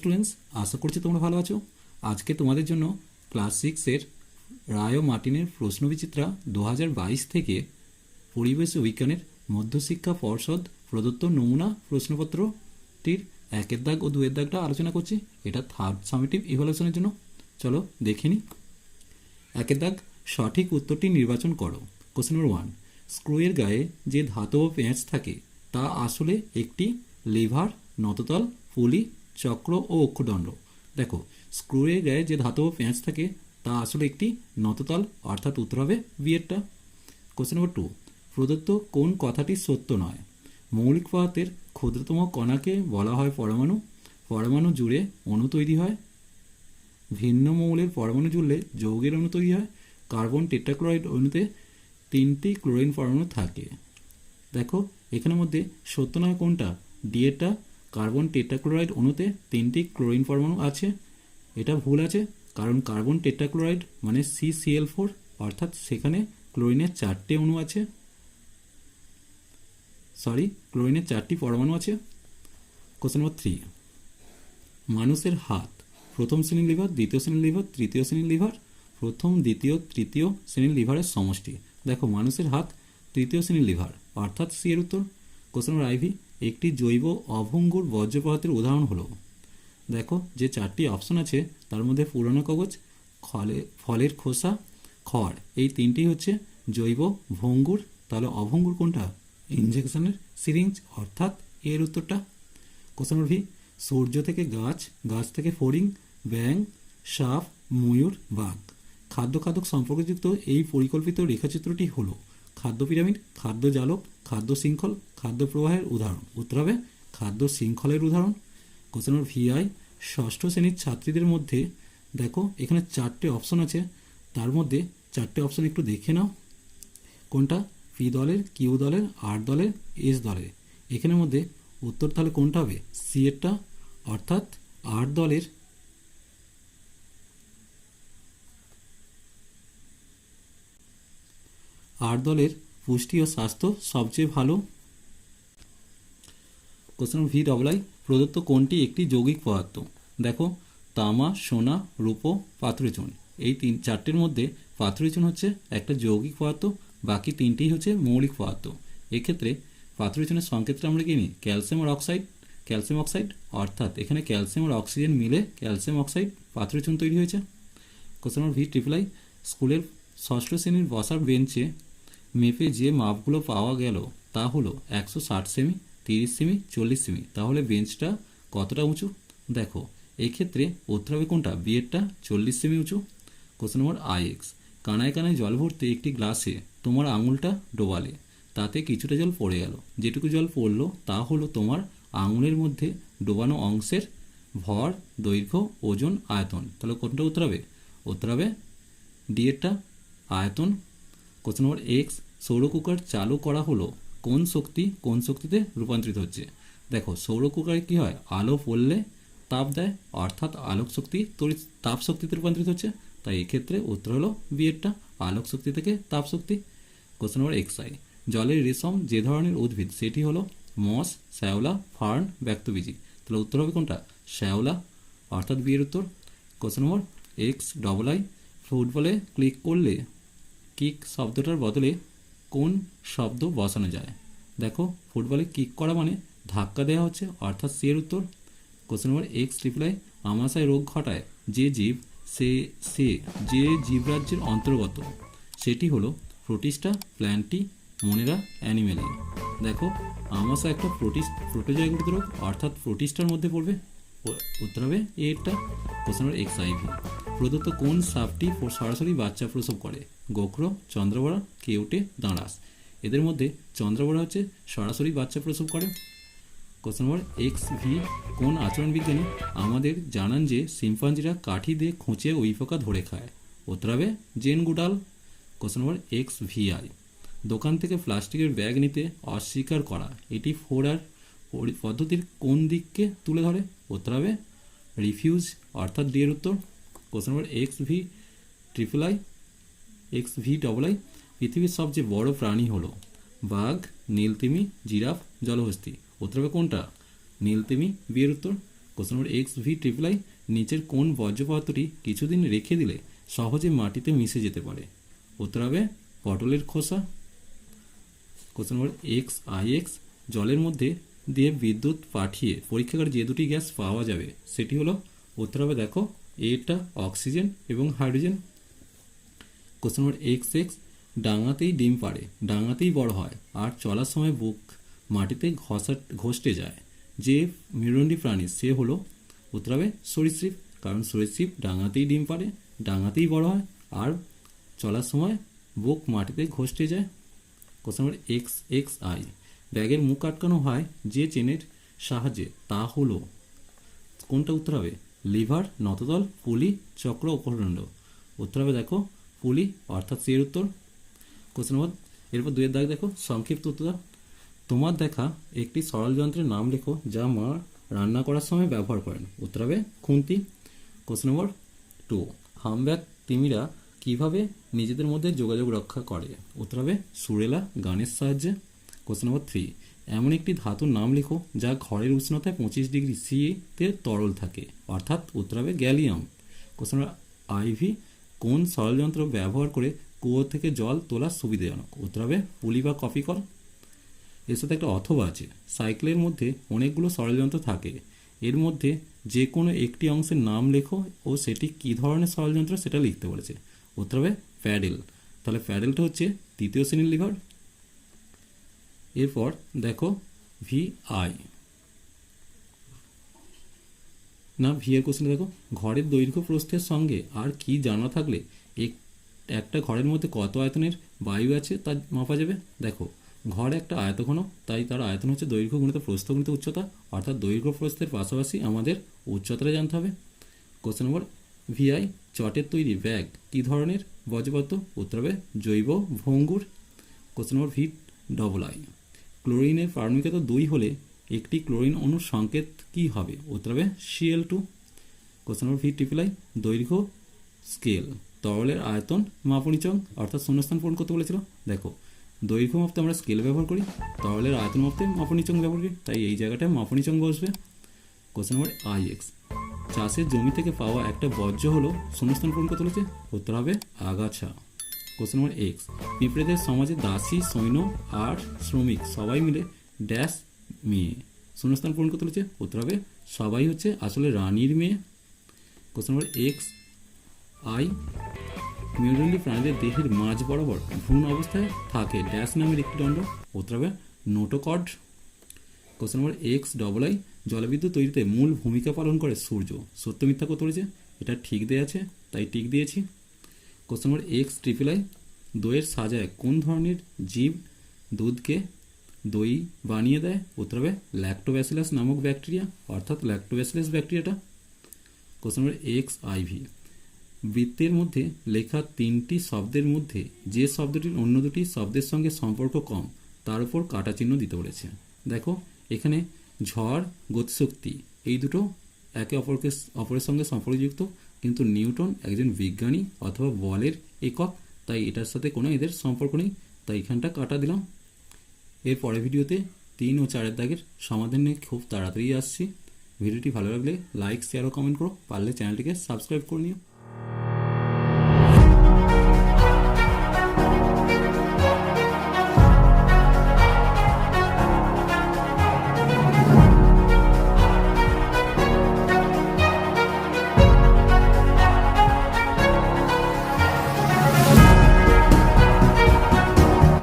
Students, আশা করছি তোমরা ভালো আছো। আজকে তোমাদের জন্য ক্লাস 6-এর রায় ও মার্টিনের প্রশ্নবিচিত্রা 2022 থেকে পরিবেশ বিজ্ঞানের মধ্যশিক্ষা পর্ষদ প্রদত্ত নমুনা প্রশ্নপত্রটির 1-এর দাগ ও 2-এর দাগটা আলোচনা করছি। এটা থার্ড সামেটিভ ইভ্যালুয়েশনের জন্য। চলো দেখে নিই। 1-এর দাগ, সঠিক উত্তরটি নির্বাচন করো। কোশ্চেন নম্বর 1, স্ক্রুয়ের গায়ে যে ধাতব পেঁচ থাকে তা আসলে একটি লিভার, নততল, পুলি, চক্র ও অক্ষদণ্ড। দেখো, স্ক্রুয়ের গায়ে যে ধাতব পেঁচ থাকে তা আসলে একটি নততল, অর্থাৎ উত্তর হবে বিয়েরটা। কোশ্চেন নম্বর 2, প্রদত্ত কোন কথাটি সত্য নয়? মৌলিক পদার্থের ক্ষুদ্রতম কণাকে বলা হয় পরমাণু। পরমাণু জুড়ে অণু তৈরি হয়। ভিন্ন মৌলের পরমাণু জুড়লে যৌগের অণু তৈরি হয়। কার্বন টেট্রাক্লোরাইড অণুতে 3টি ক্লোরিন পরমাণু থাকে। দেখো, এখানের মধ্যে সত্য নয় কোনটা? ডিএটা। কার্বন টেট্রাক্লোরাইড অণুতে 3টি ক্লোরিন পরমাণু আছে। এটা ভুল আছে, কারণ কার্বন টেট্রাক্লোরাইড মানে CCl4, অর্থাৎ সেখানে ক্লোরিনের 4টে অণু আছে। ক্লোরিনের 4টি পরমাণু আছে। কোশ্চেন নম্বর 3, মানুষের হাত প্রথম শ্রেণীর লিভার, দ্বিতীয় শ্রেণীর লিভার, তৃতীয় শ্রেণীর লিভার। প্রথম, দ্বিতীয়, তৃতীয় শ্রেণীর লিভারের সমষ্টি। দেখো, মানুষের হাত তৃতীয় শ্রেণীর লিভার, অর্থাৎ সি এর উত্তর। কোশ্চেন নম্বর আইভি, একটি জৈব অভঙ্গুর বর্জ্য পদার্থের উদাহরণ হলো। দেখো, যে 4টি অপশন আছে তার মধ্যে পুরনো কাগজ, ফলের খোসা, খড়, এই 3টি হচ্ছে জৈব ভঙ্গুর। তাহলে অভঙ্গুর কোনটা? ইনজেকশনের সিরিঞ্জ, অর্থাৎ এর উত্তরটা। কোশ্চেন নম্বর ভি, সূর্য থেকে গাছ, গাছ থেকে ফড়িং, ব্যাঙ, সাপ, ময়ূর, বাঘ। খাদ্য খাদক সম্পর্কযুক্ত এই পরিকল্পিত রেখাচিত্রটি হলো খাদ্য পিরামিড, খাদ্য জালক, খাদ্য শৃঙ্খল, খাদ্য প্রবাহের উদাহরণ। উত্তর হবে খাদ্য শৃঙ্খলের উদাহরণ। কোশ্চেন নম্বর ভিআই, ষষ্ঠ শ্রেণীর ছাত্রীদের মধ্যে দেখো এখানে 4টে অপশন আছে, তার মধ্যে 4টে অপশন একটু দেখে নাও। কোনটা? পি দলের, কিউ দলের, আর দলের, এস দলের। এখানের মধ্যে উত্তর তাহলে কোনটা হবে? সি এরটা, অর্থাৎ আর দলের। আর দলের পুষ্টি ও স্বাস্থ্য সবচেয়ে ভালো। কোশ্চেন ভি ডবল আই, প্রদত্ত কোনটি একটি যৌগিক পদার্থ? দেখো, তামা, সোনা, রূপো, পাথরের চুন। এই 4টের মধ্যে পাথরের চুন হচ্ছে একটা যৌগিক পদার্থ, বাকি 3টিই হচ্ছে মৌলিক পদার্থ। এক্ষেত্রে পাথরের চুনের সংকেতটা আমরা কি নিই? ক্যালসিয়াম আর অক্সাইড, ক্যালসিয়াম অক্সাইড, অর্থাৎ এখানে ক্যালসিয়াম আর অক্সিজেন মিলে ক্যালসিয়াম অক্সাইড, পাথরের চুন তৈরি হয়েছে। Question number V triple I, স্কুলের ষষ্ঠ শ্রেণীর বসার বেঞ্চে মেপে যে মাপগুলো পাওয়া গেল তা হলো 160 সেমি, 30 সেমি, 40 সেমি। তাহলে বেঞ্চটা কতটা উঁচু? দেখো, এই ক্ষেত্রে উত্তর হবে কোনটা? বিয়েরটা, 40 সেমি উঁচু। কোশ্চেন নম্বর আইএক্স, কানায় কানায় জল ভর্তি একটি গ্লাসে তোমার আঙুলটা ডোবালে, তাতে কিছুটা জল পড়ে গেল। যেটুকু জল পড়লো তা হলো তোমার আঙুলের মধ্যে ডোবানো অংশের ভর, দৈর্ঘ্য, ওজন, আয়তন। তাহলে কোনটা উত্তর হবে? উত্তর হবে ডিএরটা, আয়তন। কোশ্চেন নম্বর এক্স, সৌর কুকার চালু করা হলো কোন শক্তি কোন শক্তিতে রূপান্তরিত হচ্ছে? দেখো, সৌর কুকারে কি হয়? আলো পড়লে তাপ দেয়, অর্থাৎ আলোক শক্তি তড়িৎ তাপ শক্তিতে রূপান্তরিত হচ্ছে। তাই এক্ষেত্রে উত্তর হলো বিয়েরটা, আলোক শক্তি থেকে তাপ শক্তি। কোশ্চেন নম্বর এক্স আই, জলের রেশম যে ধরনের উদ্ভিদ সেটি হলো মস, শ্যাওলা, ফার্ন, ব্যক্তবীজি। তাহলে উত্তর হবে কোনটা? শ্যাওলা, অর্থাৎ বিয়ের উত্তর। Question number x double I, ফুটবলে ক্লিক করলে কিক শব্দটার বদলে কোন শব্দ বসানো যায়? দেখো, ফুটবলে কিক করা মানে ধাক্কা দেওয়া হচ্ছে, অর্থাৎ সি এর উত্তর। Question number X triple I, আমাশায় রোগ ঘটায় যে জীব সে যে জীবরাজ্যের অন্তর্গত সেটি হলো প্রোটিস্টা, প্ল্যান্টি, মনেরা, অ্যানিমেলি। দেখো, আমাশা একটা প্রোটোজয় গঠিত রোগ, অর্থাৎ প্রোটিস্টার মধ্যে পড়বে। উত্তর হবে এরটা। কোশ্চেন নম্বর এক্স আইভি, প্রদত্ত কোন সাপটি সরাসরি বাচ্চা প্রসব করে? গোখরো, চন্দ্রবড়া, কেউটে, দাঁড়াস। এদের মধ্যে চন্দ্রবড়া হচ্ছে সরাসরি বাচ্চা প্রসব করে। কোশ্চেন নম্বর এক্স ভি, কোন আচরণ বিজ্ঞানী আমাদের জানান যে শিম্পাঞ্জিরা কাঠি দিয়ে খুঁচে উই পোকা ধরে খায়? উত্তর হবে Jane Goodall. Question number X V I, দোকান থেকে প্লাস্টিকের ব্যাগ নিতে অস্বীকার করা এটি 4R পদ্ধতির কোন দিককে তুলে ধরে? উত্তর হবে রিফিউজ, অর্থাৎ ডি এর উত্তর। Question number X V triple I, x V double I, পৃথিবীর সবচেয়ে বড় প্রাণী হলো বাঘ, নীলতিমি, জিরাফ, জলহস্তী। উত্তর হবে কোনটা? নীলতিমি, বিয়ের উত্তর। Question number X V triple I, নিচের কোন বর্জ্য পদার্থটি কিছুদিন রেখে দিলে সহজে মাটিতে মিশে যেতে পারে? উত্তর হবে পটলের খোসা। Question number x I x, জলের মধ্যে দিয়ে বিদ্যুৎ পাঠিয়ে পরীক্ষাগারে যে দুটি গ্যাস পাওয়া যাবে সেটি হলো, উত্তর হবে দেখো এটা অক্সিজেন এবং hydrogen. Question number X X, ডাঙাতেই ডিম পাড়ে, ডাঙাতেই বড় হয়, আর চলার সময় বুক মাটিতে ঘষতে যায়, যে মেরুদণ্ডী প্রাণী সে হলো, উত্তর হবে সরীসৃপ। কারণ সরীসৃপ ডাঙাতেই ডিম পাড়ে, ডাঙাতেই বড় হয়, আর চলার সময় বুক মাটিতে ঘষতে যায়। Question number X x I, ব্যাগের মুখ আটকানো হয় যে চেনের সাহায্যে, তা হলো, কোনটা উত্তর হবে? লিভার, নতদল, পুলি, চক্র, অপহরণ্ড। উত্তর হবে দেখো পুলি, অর্থাৎ সি এর উত্তর। কোশ্চেন নম্বর এরপর 2 দাগ দেখো, সংক্ষিপ্ত উত্তর। তোমার দেখা একটি সরল যন্ত্রের নাম লেখো যা মা রান্না করার সময় ব্যবহার করেন। উত্তর হবে খুন্তি। কোশ্চেন নম্বর 2, হামব্যাক তিমিরা কিভাবে নিজেদের মধ্যে যোগাযোগ রক্ষা করে? উত্তর হবে সুরেলা, গানের সাহায্যে। কোশ্চেন নম্বর 3, এমন একটি ধাতুর নাম লেখো যা ঘরের উষ্ণতায় 25 ডিগ্রি সি তে তরল থাকে, অর্থাৎ উত্তর হবে গ্যালিয়াম। কোশ্চেন নম্বর আইভি, কোন সরল যন্ত্র ব্যবহার করে কুয়ো থেকে জল তোলা সুবিধাজনক? উত্তর হবে পুলি বা কফি কল। এর সাথে একটা অথবা আছে, সাইকেলের মধ্যে অনেকগুলো সরল যন্ত্র থাকে, এর মধ্যে যে কোনো একটি অংশের নাম লেখো ও সেটি কী ধরনের সরল যন্ত্র সেটা লিখতে বলেছে। উত্তর হবে প্যাডেল। তাহলে প্যাডেলটা হচ্ছে 3য় শ্রেণীর লিভার। এরপর দেখো ভি আই, না ভি এর কোশ্চেন দেখো, ঘরের দৈর্ঘ্য প্রস্থের সঙ্গে আর কি জানা থাকলে একটা ঘরের মধ্যে কত আয়তনের বায়ু আছে তা মাপা যাবে। দেখো ঘর একটা আয়তঘন, তাই তার আয়তন হচ্ছে দৈর্ঘ্য গুণিত প্রস্থ গুণিত উচ্চতা, অর্থাৎ দৈর্ঘ্য প্রস্থের পাশাপাশি আমাদের উচ্চতাটা জানতে হবে। কোশ্চেন নম্বর ভিআই, চটের তৈরি ব্যাগ কী ধরনের বর্জ্যপদার্থ? উত্তর হবে জৈব ভঙ্গুর। Question number V double I, ক্লোরিনের পারমিকতা 2 হলে একটি ক্লোরিন অণুর সংকেত কী হবে? উত্তর হবে Cl2। Question number V triple I, দৈর্ঘ্য স্কেল, তরলের আয়তন মাপনীচক, অর্থাৎ শূন্যস্থান পূরণ করতে বলেছিল। দেখো দৈর্ঘ্য মাপতে আমরা স্কেল ব্যবহার করি, তরলের আয়তন মাপতে মাপনীচক ব্যবহার করি, তাই এই জায়গাটায় মাপনীচক বসবে। কোশ্চেন নম্বর আই এক্স, চাষের জমি থেকে পাওয়া একটা বর্জ্য হলো, শূন্যস্থান পূরণ করতে বলেছে, উত্তর হবে আগাছা। কোশ্চেন নম্বর এক্স, পিঁপড়েদের সমাজে দাসী, সৈন্য আর শ্রমিক সবাই মিলে ড্যাশ মেয়ে, শূন্যস্থান পূরণ করতে বলেছে, উত্তর হবে সবাই হচ্ছে আসলে রানীর মেয়ে। কোশ্চেন নম্বর এক্স আই, মেরুদণ্ডী প্রাণীদের দেহের মাঝ বরাবর ভ্রূণ অবস্থায় থাকে ড্যাশ নামের একটি দণ্ড, উত্তর হবে notochord. Question number x double I, জলবিদ্যুৎ তৈরিতে মূল ভূমিকা পালন করে সূর্য, সত্য মিথ্যা করতে বলেছে, এটা ঠিক দেওয়া আছে তাই টিক দিয়েছি। Question number X triple I, দইয়ের সাজায় কোন ধরনের জীব দুধকে দই বানিয়ে দেয়? উত্তর হবে ল্যাক্টোব্যাসিলাস নামক ব্যাকটেরিয়া, অর্থাৎ ল্যাক্টোব্যাসিলাস ব্যাকটেরিয়াটা। কোশ্চেন নম্বর এক্স আইভি, বৃত্তের মধ্যে লেখা 3টি শব্দের মধ্যে যে শব্দটির অন্য দুটি শব্দের সঙ্গে সম্পর্ক কম তার উপর কাটা চিহ্ন দিতে বলেছে। দেখো এখানে ঝড়, গতিশক্তি এই দুটো একে অপরের সঙ্গে সম্পর্কযুক্ত, কিন্তু নিউটন একজন বিজ্ঞানী অথবা বলের একক, তাই এটার সাথে কোনো এদের সম্পর্ক নেই, তাই এখানটা কাটা দিলাম। এর পরের ভিডিওতে 3 ও 4 দাগের সমাধান নিয়ে খুব তাড়াতাড়ি আসছি। ভিডিওটি ভালো লাগলে লাইক, শেয়ার ও কমেন্ট করো, পারলে চ্যানেলটিকে সাবস্ক্রাইব করে নিও।